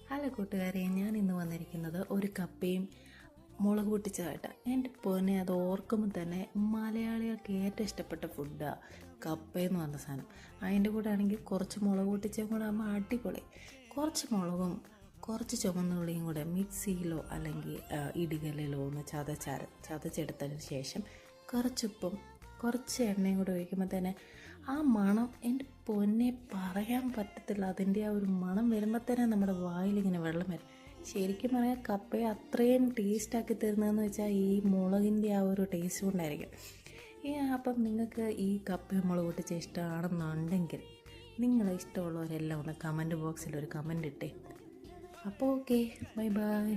Hello കൂട്ടുകാരെ, ഞാൻ ഇന്ന് വന്നിരിക്കുന്നത് ഒരു കപ്പയും മുളക് പൊട്ടിച്ചതായിട്ടാണ്. എൻ്റെ പൊന്നെ, അത് ഓർക്കുമ്പോൾ തന്നെ മലയാളികൾക്ക് ഏറ്റവും ഇഷ്ടപ്പെട്ട ഫുഡാണ് കപ്പയെന്ന് പറഞ്ഞ സാധനം. അതിൻ്റെ കൂടെ ആണെങ്കിൽ കുറച്ച് മുളക് പൊട്ടിച്ചും കൂടെ ആകുമ്പോൾ അടിപൊളി. കുറച്ച് മുളകും കുറച്ച് ചുവന്നുള്ളിയും കൂടെ മിക്സിയിലോ അല്ലെങ്കിൽ ഇടികല്ലിലോ ഒന്ന് ചതച്ചെടുത്തതിന് ശേഷം കുറച്ചുപ്പും കുറച്ച് എണ്ണയും കൂടെ ഒഴിക്കുമ്പോൾ തന്നെ ആ മണം, എൻ്റെ പൊന്നെ, പറയാൻ പറ്റത്തില്ല. അതിൻ്റെ ആ ഒരു മണം വരുമ്പോൾ തന്നെ നമ്മുടെ വായിലിങ്ങനെ വെള്ളം വരും. ശരിക്കും പറയാം, കപ്പയെ അത്രയും ടേസ്റ്റാക്കി തരുന്നതെന്ന് വെച്ചാൽ ഈ മുളകിൻ്റെ ആ ഒരു ടേസ്റ്റ് കൊണ്ടായിരിക്കും. അപ്പം നിങ്ങൾക്ക് ഈ കപ്പയും മുളക് പൊട്ടിച്ച ഇഷ്ടമാണെന്നുണ്ടെങ്കിൽ നിങ്ങളെ ഇഷ്ടമുള്ളവരെല്ലാം ഒന്ന് കമൻറ്റ് ബോക്സിൽ ഒരു കമൻറ്റ് ഇട്ടേ. അപ്പോൾ ഓക്കെ, ബൈ ബൈ.